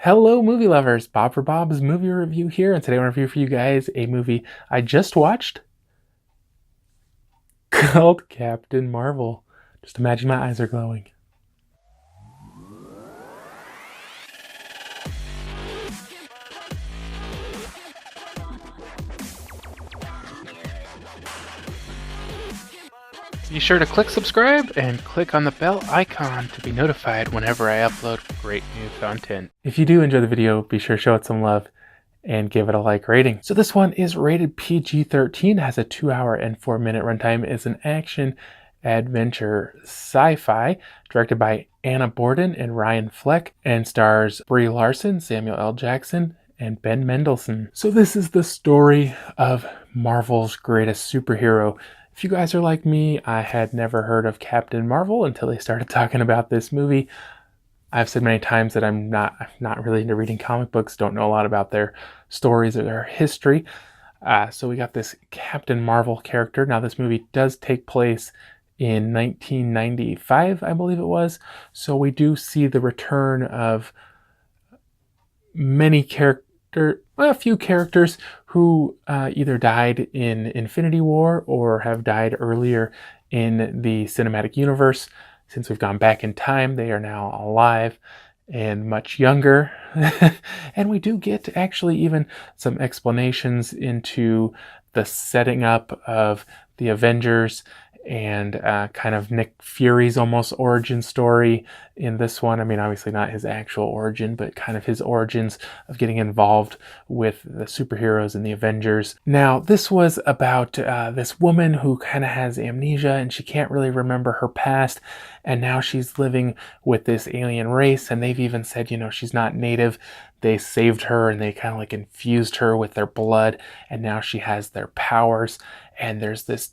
Hello movie lovers, Bob for Bob's Movie Review here, and today I want to review for you guys a movie I just watched called Captain Marvel. Just imagine my eyes are glowing. Be sure to click subscribe and click on the bell icon to be notified whenever I upload great new content. If you do enjoy the video, be sure to show it some love and give it a like rating. So this one is rated PG-13, has a 2-hour and 4-minute runtime, is an action adventure sci-fi directed by Anna Boden and Ryan Fleck, and stars Brie Larson, Samuel L. Jackson, and Ben Mendelsohn. So this is the story of Marvel's greatest superhero. If you guys are like me, I had never heard of Captain Marvel until they started talking about this movie. I've said many times that I'm not really into reading comic books, don't know a lot about their stories or their history. So we got this Captain Marvel character. Now this movie does take place in 1995, I believe it was. So we do see the return of a few characters who either died in Infinity War or have died earlier in the cinematic universe. Since we've gone back in time, they are now alive and much younger. And we do get actually even some explanations into the setting up of the Avengers and kind of Nick Fury's almost origin story in this one. I mean, obviously not his actual origin, but kind of his origins of getting involved with the superheroes and the Avengers. Now, this was about this woman who kind of has amnesia and she can't really remember her past, and now she's living with this alien race, and they've even said, you know, she's not native. They saved her and they kind of like infused her with their blood, and now she has their powers, and there's this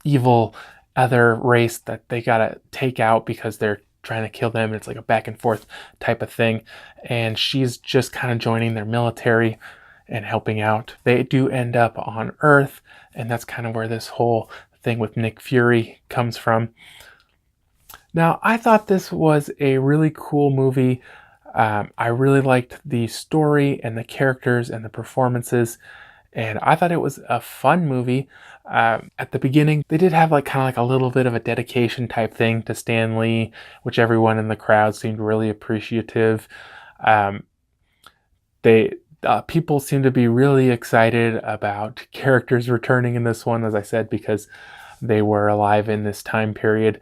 evil other race that they gotta take out because they're trying to kill them. It's like a back and forth type of thing, and she's just kind of joining their military and helping out. They do end up on Earth, and that's kind of where this whole thing with Nick Fury comes from. Now, I thought this was a really cool movie. I really liked the story and the characters and the performances, and I thought it was a fun movie. At the beginning, they did have like a little bit of a dedication type thing to Stan Lee, which everyone in the crowd seemed really appreciative. People seem to be really excited about characters returning in this one, as I said, because they were alive in this time period.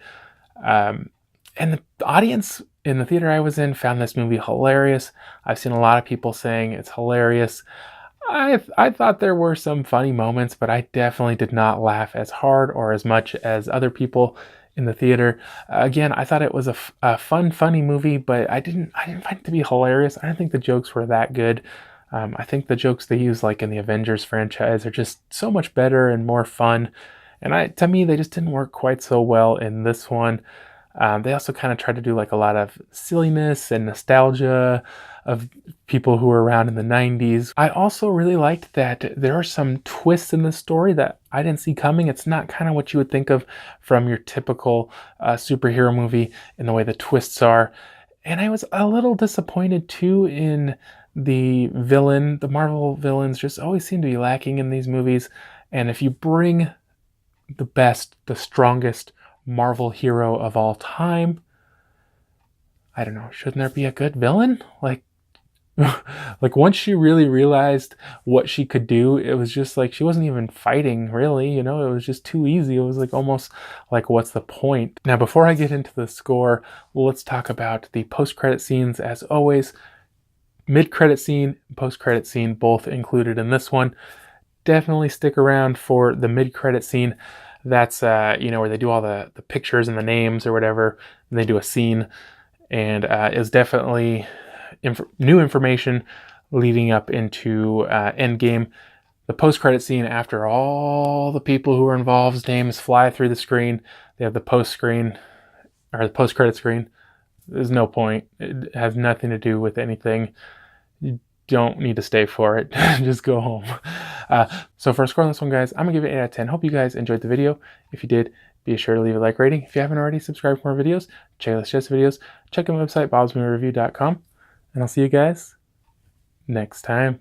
And the audience in the theater I was in found this movie hilarious. I've seen a lot of people saying it's hilarious. I thought there were some funny moments, but I definitely did not laugh as hard or as much as other people in the theater. Again, I thought it was a fun, funny movie, but I didn't find it to be hilarious. I don't think the jokes were that good. I think the jokes they use, like in the Avengers franchise, are just so much better and more fun. And to me, they just didn't work quite so well in this one. They also kind of tried to do like a lot of silliness and nostalgia of people who were around in the 90s. I also really liked that there are some twists in the story that I didn't see coming. It's not kind of what you would think of from your typical superhero movie in the way the twists are. And I was a little disappointed too in the villain. The Marvel villains just always seem to be lacking in these movies. And if you bring the best, the strongest Marvel hero of all time, I don't know, shouldn't there be a good villain? Like once she really realized what she could do, it was just like she wasn't even fighting really, you know, it was just too easy. It was like almost like, what's the point? Now, before I get into the score, let's talk about the post-credit scenes. As always, mid-credit scene, post-credit scene, both included in this one. Definitely stick around for the mid-credit scene. That's where they do all the pictures and the names or whatever, and they do a scene, and is definitely new information leading up into Endgame. The post-credit scene, after all the people who are involved's names fly through the screen, they have the post-credit screen. There's no point. It has nothing to do with anything. You don't need to stay for it. Just go home. So for a score on this one, guys, I'm gonna give it an 8 out of 10. Hope you guys enjoyed the video. If you did, be sure to leave a like rating. If you haven't already, subscribe for more videos. Check out the videos. Check out my website, BOBSMOVIEREVIEW.com. And I'll see you guys next time.